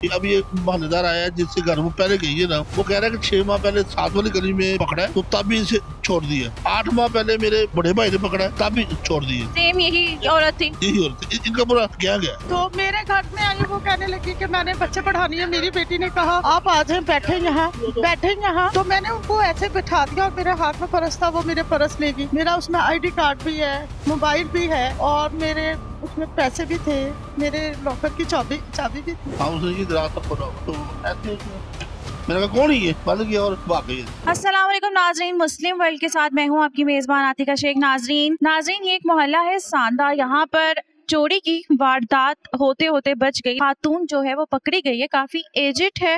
अभी एक मोहल्लेदार आया है जिससे घर वो पहले गई है ना, वो कह रहा है कि 6 माह पहले 7 वाली गली में पकड़ा है तो तब भी इसे छोड़ दिया। 8 माह पहले मेरे बड़े भाई ने पकड़ा है तब भी छोड़ दिए। सेम यही औरत थी। इनका पूरा क्या गया। तो मेरे घर में आई, वो कहने लगी कि मैंने बच्चे पढ़ानी है। मेरी बेटी ने कहा आप आ जाए, बैठे यहाँ। तो मैंने उनको ऐसे बिठा दिया और मेरे हाथ में पर्स था, वो मेरे पर्स ले गई। मेरा उसमें ID कार्ड भी है, मोबाइल भी है और मेरे उसमें पैसे भी थे, मेरे लॉकर की चाबी भी थी। हाँ, उसने ये रात तक पड़ा तो ऐसे मैंने कहा कौन ही है, बंद किया और भाग गई। अस्सलाम वालेकुम नाजरीन, मुस्लिम वर्ल्ड के साथ मैं हूँ आपकी मेजबान आतिका शेख। नाजरीन ये एक मोहल्ला है सांदा, यहाँ पर चोरी की वारदात होते होते बच गई। खातून जो है वो पकड़ी गई है, काफी एजेड है,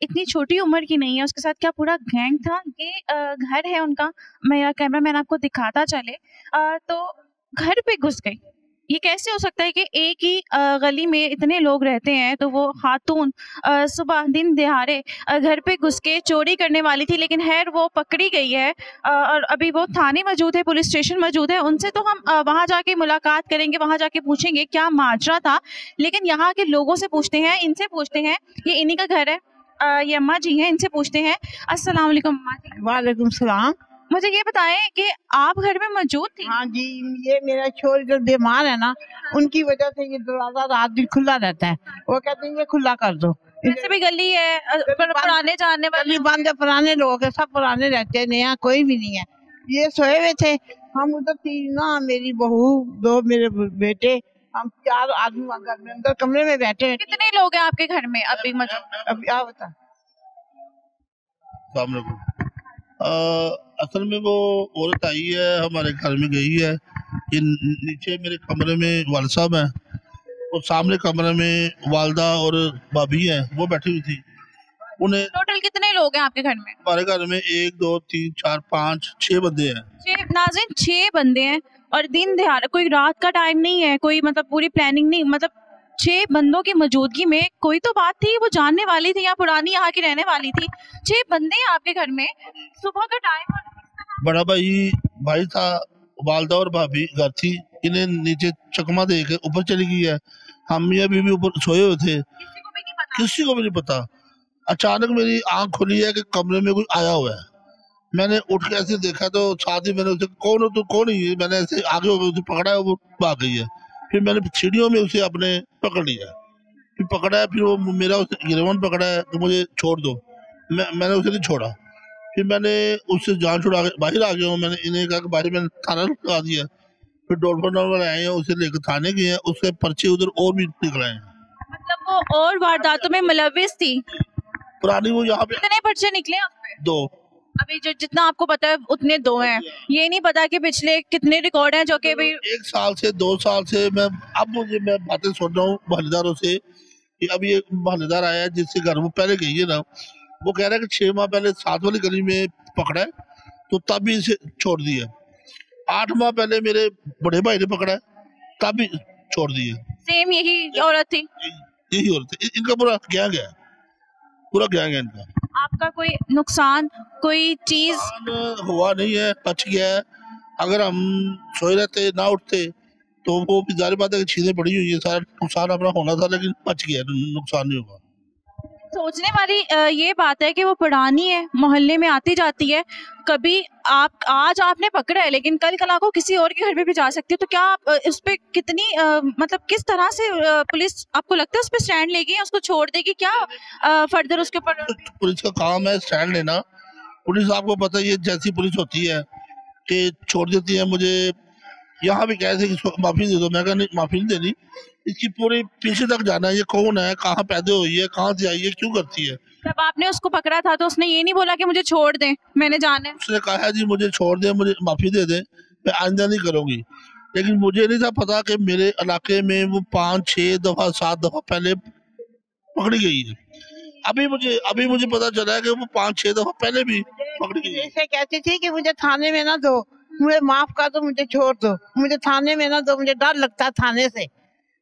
इतनी छोटी उम्र की नहीं है। उसके साथ क्या पूरा गैंग था। ये घर है उनका, मेरा कैमरामैन आपको दिखाता चले। तो घर पे घुस गई। ये कैसे हो सकता है कि एक ही गली में इतने लोग रहते हैं, तो वो खातून सुबह दिन दिहाड़े घर पे घुस के चोरी करने वाली थी, लेकिन खैर वो पकड़ी गई है और अभी वो थाने मौजूद है, पुलिस स्टेशन मौजूद है। उनसे तो हम वहाँ जाके मुलाकात करेंगे, वहाँ जाके पूछेंगे क्या माजरा था। लेकिन यहाँ के लोगों से पूछते हैं, इनसे पूछते हैं, ये इन्हीं का घर है, ये अम्मा जी हैं, इनसे पूछते हैं। अस्सलाम वालेकुम अम्मा जी। वालेकुम सलाम। मुझे ये बताएं कि आप घर में मौजूद थी? हाँ जी, ये मेरा छोर जो बीमार है ना, उनकी वजह से ये दरवाजा रात दिन खुला रहता है। वो कहते हैं ये खुला कर दो। वैसे भी गली है, पुराने जानने वाले बंद है, पुराने लोग है, सब पुराने रहते हैं, नया कोई भी नहीं है। ये सोए हुए थे, हम उधर तीन ना, मेरी बहू, 2 मेरे बेटे, हम 4 आदमी घर में अंदर कमरे में बैठे हैं। कितने लोग हैं आपके घर में अभी मौजूद? अभी आप बता। असल में वो औरत आई है, हमारे घर में गई है। ये नीचे मेरे कमरे में वाल साहब हैं और सामने कमरे में वालदा और भाभी हैं, वो बैठी हुई थी। उन्हें टोटल कितने लोग हैं आपके घर में? हमारे घर में 1 2 3 4 5 6 बंदे हैं। 6 नाज़रीन, 6 बंदे हैं और दिन दिहाड़े, कोई रात का टाइम नहीं है, कोई मतलब पूरी प्लानिंग नहीं, मतलब 6 बंदों की मौजूदगी में कोई तो बात थी, वो जानने वाली थी या पुरानी यहाँ की रहने वाली थी। 6 बंदे हैं आपके घर में, सुबह का टाइम। बड़ा भाई था, वालदा और भाभी घर थी। इन्हें नीचे चकमा दे के ऊपर चली गई है। हम ये अभी भी ऊपर सोए हुए थे, किसी को भी नहीं पता। अचानक मेरी आंख खुली है कि कमरे में कोई आया हुआ है। मैंने उठ के ऐसे देखा तो साथ ही मैंने उसे कौन हो तो कौन ही, मैंने ऐसे आगे होकर उसे पकड़ा है, वो भाग गई है। फिर मैंने सीढ़ियों में उसे अपने पकड़ लिया, फिर पकड़ा है, फिर वो मेरा उसे गिरवन पकड़ा है कि मुझे छोड़ दो। मैंने उसे नहीं छोड़ा। फिर मैंने उससे जान छुड़ा के बाहर आ गया हूँ। मैंने इन्हें कहा कि बाहर मैंने थाना लगा दिया। फिर डॉल्फिन आए हैं, उसे लेकर थाने गए हैं, उसके पर्चे उधर और भी निकल आए हैं। मतलब वो और वारदातों में मुलव्विस थी पुरानी। वो यहाँ पे कितने पर्चे निकले उसपे? 2। अभी जो जितना आपको पता है उतने 2 हैं, ये नहीं पता कि पिछले कितने रिकॉर्ड हैं जो कि अभी 1 साल से 2 साल से मैं बातें सुन रहा हूँ मोहल्लेदारों से कि अभी एक मोहल्लेदार आया है जिससे घर वो पहले गई है ना, वो कह रहा है कि 6 माह पहले 7 वाली गली में पकड़ा है तो तब भी इसे छोड़ दिया। 8 माह पहले मेरे बड़े भाई ने पकड़ा है तब भी छोड़ दिए। सेम यही औरत थी। यही औरत। इनका पूरा गैंग है, पूरा गैंग है इनका। आपका कोई नुकसान, कोई चीज हुआ नहीं है, बच गया है। अगर हम सोए रहते ना उठते तो वो भी जारी बात है कि चीजें पड़ी हुई है, सारा नुकसान अपना होना था, लेकिन बच गया, नुकसान नहीं होगा। सोचने वाली ये बात है कि वो पुरानी है, मोहल्ले में आती जाती है। कभी आज आपने पकड़ा है, लेकिन कल को किसी और के घर पे भी जा सकती है। तो क्या आप उस पे कितनी मतलब किस तरह से पुलिस, आपको लगता है उस पे स्टैंड लेगी, उसको छोड़ देगी क्या फर्दर उसके ऊपर? पुलिस का काम है स्टैंड लेना। पुलिस आपको पता ही है जैसी पुलिस होती है कि छोड़ देती है। मुझे यहाँ भी कह थे कि माफी दे दो, मैं कहा नहीं, माफी नहीं देनी, इसकी पूरी पीछे तक जाना है। ये कौन है, कहाँ पैदा हुई है, कहाँ से आई है, क्यों करती है। जब आपने उसको पकड़ा था तो उसने ये नहीं बोला कि मुझे छोड़ दें, मैंने जाना है? उसने कहा है जी मुझे छोड़ दें, मुझे माफी दे दें, मैं आइंदा नहीं करूंगी। लेकिन मुझे नहीं था पता कि मेरे इलाके में वो 5 6 दफा 7 दफा पहले पकड़ी गई है। अभी मुझे पता चला है कि वो 5 6 दफा पहले भी पकड़ी गई है। ऐसे कहती थी कि मुझे थाने में ना दो, मुझे माफ कर दो, मुझे छोड़ दो, मुझे थाने में ना दो, मुझे डर लगता है थाने से।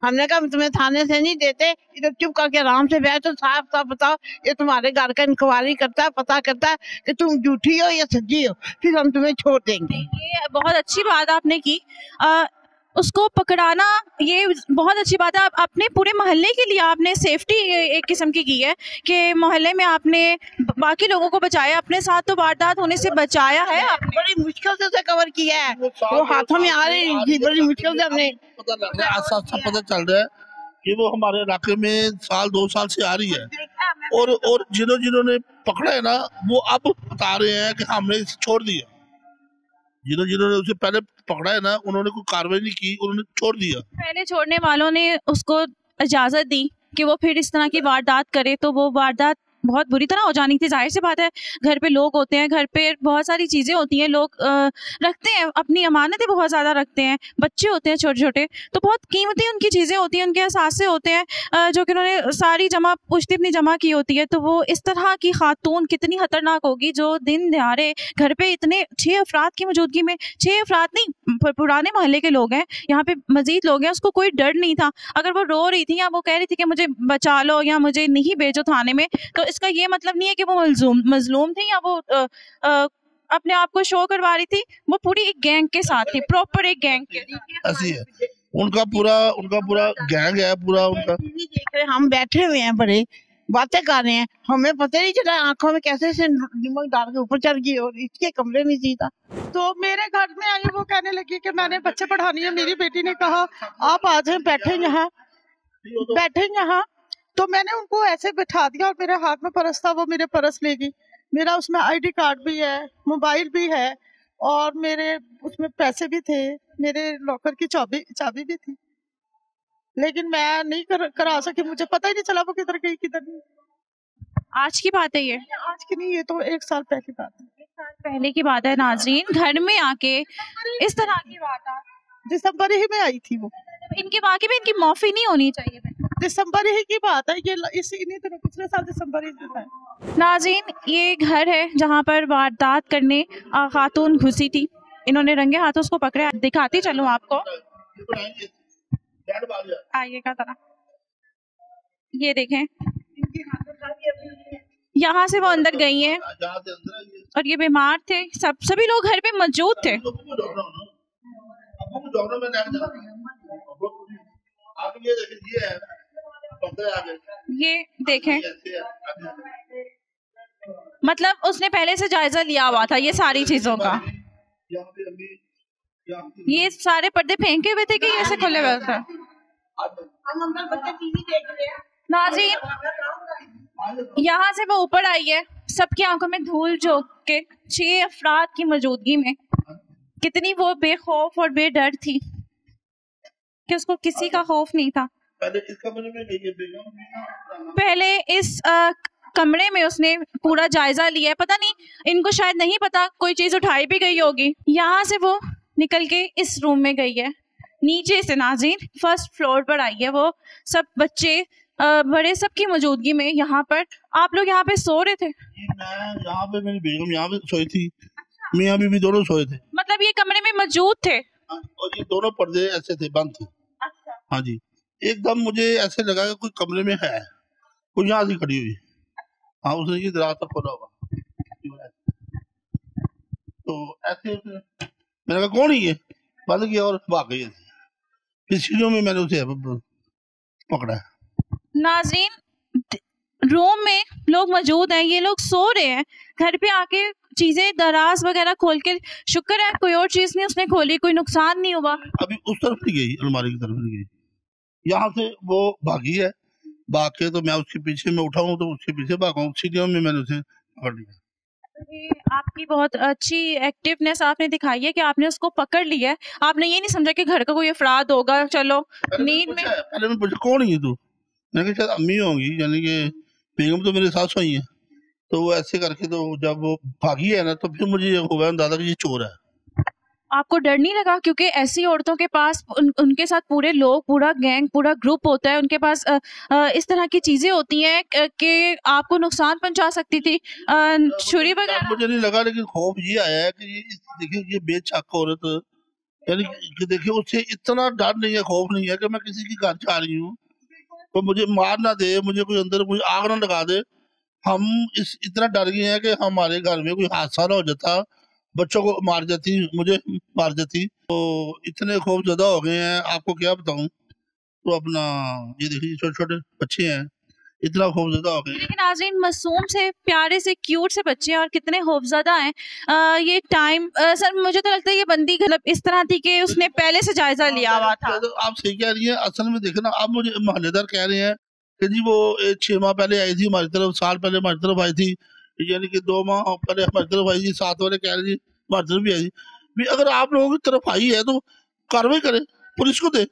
हमने कहा तुम्हें थाने से नहीं देते, इधर चुप करके आराम से बैठो, साफ साफ बताओ, ये तुम्हारे घर का इंक्वायरी करता है, पता करता है कि तुम झूठी हो या सच्ची हो, फिर हम तुम्हें छोड़ देंगे। ये बहुत अच्छी बात आपने की। उसको पकड़ाना ये बहुत अच्छी बात है। आप अपने पूरे मोहल्ले के लिए आपने सेफ्टी एक किस्म की है कि मोहल्ले में आपने बाकी लोगों को बचाया, अपने साथ तो वारदात होने से बचाया है आपने। बड़ी मुश्किल से उसे कवर किया है, वो हाथों में आ रही थी, बड़ी मुश्किल से हमने पता लग रहा है, आस्ता पता चल रहा है कि वो हमारे इलाके में साल 2 साल से आ रही है। और जिन्होंने पकड़ा है ना, वो अब बता रहे हैं कि हमने इसे छोड़ दिया। जिन्होंने उसे पहले पकड़ा है ना, उन्होंने कोई कार्रवाई नहीं की, उन्होंने छोड़ दिया। पहले छोड़ने वालों ने उसको इजाजत दी कि वो फिर इस तरह की वारदात करे, तो वो वारदात बहुत बुरी तरह हो जानी थी। जाहिर सी बात है, घर पे लोग होते हैं, घर पे बहुत सारी चीज़ें होती हैं, लोग रखते हैं, अपनी अमानतें बहुत ज़्यादा रखते हैं, बच्चे होते हैं छोटे छोटे, तो बहुत कीमती उनकी चीज़ें होती हैं, उनके एहसास होते हैं जो कि उन्होंने सारी पुश्ती अपनी जमा की होती है। तो वो इस तरह की खातून कितनी खतरनाक होगी जो दिन दिहाड़े घर पे इतने 6 अफराद की मौजूदगी में, 6 अफराद नहीं, पुराने मोहल्ले के लोग हैं, यहाँ पे मजीद लोग हैं, उसको कोई डर नहीं था। अगर वो रो रही थी या वो कह रही थी कि मुझे बचा लो या मुझे नहीं भेजो थाने में, तो इसका ये मतलब नहीं है कि वो मजलूम थी या वो अपने आप को शो करवा रही थी। वो पूरी एक गैंग के साथ थी, प्रॉपर एक गैंग के। ऐसी है उनका पूरा गैंग है पूरा उनका। हम बैठे हुए हैं, बड़े बातें कर रहे हैं, हमें पता नहीं चला आंखों में कैसे से नमक डाल के ऊपर चढ़ गई और इसके कमरे में सीधा। तो मेरे घर में आई, वो कहने लगी कि मैंने बच्चे पढ़ानी है। मेरी बेटी ने कहा आप आ जाए, बैठे यहाँ। तो मैंने उनको ऐसे बिठा दिया और मेरे हाथ में पर्स था, वो मेरे पर्स ले गई। मेरा उसमें ID कार्ड भी है, मोबाइल भी है और मेरे उसमें पैसे भी थे, मेरे लॉकर की चाबी भी थी, लेकिन मैं नहीं करा सकी। मुझे पता ही नहीं चला वो किधर गई किधर नहीं। आज की बात है ये? आज की नहीं, ये तो 1 साल पहले की बात है। 1 साल पहले की बात है नाजरीन। घर में आके इस तरह की बात दिसंबर ही में आई थी वो। इनकी वाकई में इनकी माफी नहीं होनी चाहिए। दिसंबर ही की बात है ये, इन्हीं दिनों पिछले साल दिसंबर ही था। नाज़रीन, ये घर है जहाँ पर वारदात करने खातून घुसी थी। इन्होंने रंगे हाथों उसको पकड़े, दिखाती चलूं आपको, आइएगा जरा, ये देखें, यहाँ से वो अंदर गई हैं और ये बीमार थे, सभी लोग घर पे मौजूद थे। ये देखें, मतलब उसने पहले से जायजा लिया हुआ था ये सारी चीजों का। ये सारे पर्दे फेंके हुए थे कि ऐसे खुले हुए थे? नाज़रीन, यहाँ से वो ऊपर आई है, सबकी आंखों में धूल झोंक के 6 अफराद की मौजूदगी में। कितनी वो बेखौफ और बेडर थी कि उसको किसी का खौफ नहीं था। पहले इस कमरे में उसने पूरा जायजा लिया है। पता नहीं, इनको शायद नहीं पता, कोई चीज उठाई भी गई होगी। यहाँ से वो निकल के इस रूम में गई है, नीचे से नाज़रीन फर्स्ट फ्लोर पर आई है। वो सब बच्चे बड़े सबकी मौजूदगी में यहाँ पर। आप लोग यहाँ पे सो रहे थे? मैं यहाँ पे, मेरी बेगम यहाँ पे सोई थी, मियाँ बीवी दोनों सोए थे। मतलब ये कमरे में मौजूद थे और ये दोनों पर्दे ऐसे थे, बंद थे। अच्छा। हाँ जी, एकदम मुझे ऐसे लगा कि कोई कमरे में है, कोई यहाँ से खड़ी हुई। हाँ, उसने ये दरवाजा खोला होगा, तो ऐसे मैंने कहा कौन ही है, बंद किया और भाग गई। फिर सीढ़ियों में मैंने उसे पकड़ा। नाज़रीन, रूम में लोग मौजूद हैं, ये लोग सो रहे हैं। घर पे आके चीजें दराज वगैरह खोल के, शुक्र है कोई और चीज नहीं उसने खोली, कोई नुकसान नहीं हुआ। अभी उस तरफ नहीं गई, अलमारी की तरफ नहीं गई, यहाँ से वो भागी है। भाग के तो मैं उसके पीछे में उठाऊं तो उसके पीछे भागा, सीढ़ियों में मैंने उसे पकड़ लिया। आपकी बहुत अच्छी एक्टिवनेस आपने दिखाई है कि आपने उसको पकड़ लिया है। आपने ये नहीं समझा कि घर का कोई अफराद होगा, चलो नींद में। पहले मैं पूछा कौन है तू, मैंने कहा शायद अम्मी होंगी, यानी कि बेगम तो मेरे सास हुई है। तो वो ऐसे करके, तो जब वो भागी है ना, तो फिर मुझे ये हुआ अंदाजा कि ये चोर है। आपको डर नहीं लगा? क्योंकि ऐसी औरतों के पास उनके साथ पूरे लोग, पूरा गैंग, पूरा ग्रुप होता है, उनके पास इस तरह की चीजें होती हैं कि आपको नुकसान पहुंचा सकती थी, छुरी वगैरह। मुझे नहीं लगा, लेकिन खौफ ये आया है कि देखिए ये बेशक औरत, यानी कि देखिए उससे इतना डर नहीं है, खौफ नहीं है कि मैं किसी की घर जा रही हूँ तो मुझे मार ना दे, मुझे कोई अंदर कोई आग ना लगा दे। हम इतना डर गए हैं कि हमारे घर में कोई हादसा ना हो जाता, बच्चों को मार जाती, मुझे मार जाती। तो इतने खौफजदा हो गए हैं, आपको क्या बताऊं। तो अपना ये देखिए छोटे छोटे बच्चे हैं, इतना खौफजदा हो गए। लेकिन नाज़रीन मासूम से प्यारे से क्यूट से बच्चे हैं और कितने खौफजदा हैं। ये टाइम सर मुझे तो लगता है ये बंदी मतलब इस तरह थी कि उसने पहले से जायजा लिया हुआ था। तो आप सही कह रही हैं। असल में देखे ना, आप मुझे मोहल्लेदार कह रहे हैं कि जी वो 6 माह पहले आई थी हमारी तरफ, साल पहले हमारी तरफ आई थी, यानी कि 2 माह पहले हमारी तरफ आई थी, 7 वाले कह रहे जी हमारी तरफ भी आई थी। भी अगर आप लोगों की तरफ आई है तो कार्रवाई करें, पुलिस को दे।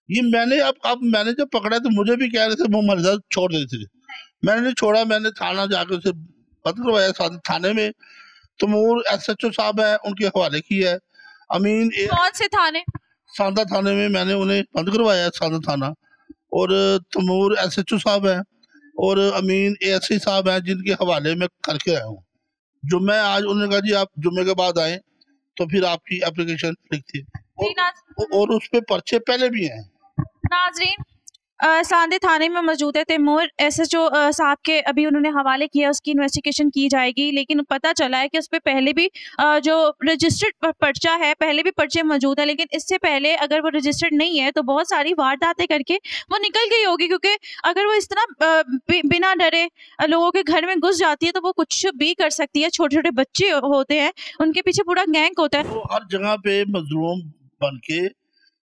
ये मैंने अब मैंने जब पकड़ा तो मुझे भी कह रहे थे वो मोहल्लेदार छोड़ देते थे, मैंने नहीं छोड़ा। मैंने थाना जाकर उसे बंद करवाया थाने में। तमूर SHO साहब है, उनके हवाले की है। अमीन कौन से थाने? सांदा थाने में मैंने उन्हें बंद करवाया, सांदा थाना। और तमूर SHO साहब है और अमीन ASI साहब हैं, जिनके हवाले में करके आया हूँ। जुम्मे आज उन्होंने कहा जी आप जुम्मे के बाद आए तो फिर आपकी एप्लीकेशन लिखती है, और उस पर पर्चे पहले भी हैं। नाज़रीन सांदे थाने में मौजूद है तैमूर SHO साहब के, अभी उन्होंने हवाले किया, उसकी इन्वेस्टिगेशन की जाएगी। लेकिन पता चला है कि उस पर पहले भी जो रजिस्टर्ड पर्चा है, पहले भी पर्चे मौजूद है, लेकिन इससे पहले अगर वो रजिस्टर्ड नहीं है तो बहुत सारी वारदातें करके वो निकल गई होगी। क्योंकि अगर वो इस तरह बिना डरे लोगों के घर में घुस जाती है तो वो कुछ भी कर सकती है। छोटे छोटे बच्चे होते हैं, उनके पीछे पूरा गैंग होता है। वो हर जगह पे मजलूम बन के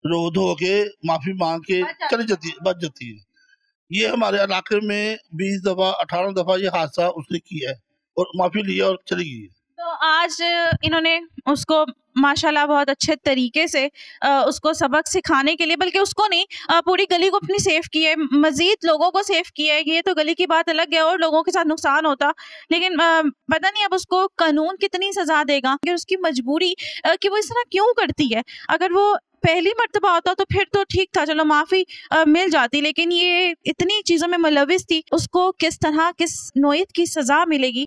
रो धो के माफी मांग के चली जाती है, बच जाती है। ये हमारे इलाके में 20 दफा 18 दफा ये हादसा उसने किया है और माफी लिया और चली गई है। तो आज इन्होंने उसको माशाल्लाह बहुत अच्छे तरीके से उसको सबक सिखाने के लिए, बल्कि उसको नहीं पूरी गली को अपनी सेफ की है, मजीद लोगों को सेफ किया है। ये तो गली की बात अलग है और लोगों के साथ नुकसान होता, लेकिन पता नहीं अब उसको कानून कितनी सजा देगा कि उसकी मजबूरी कि वो इस तरह क्यों करती है। अगर वो पहली मर्तबा होता तो फिर तो ठीक था, चलो माफी मिल जाती, लेकिन ये इतनी चीजों में मुलविस थी, उसको किस तरह किस नोयत की सजा मिलेगी।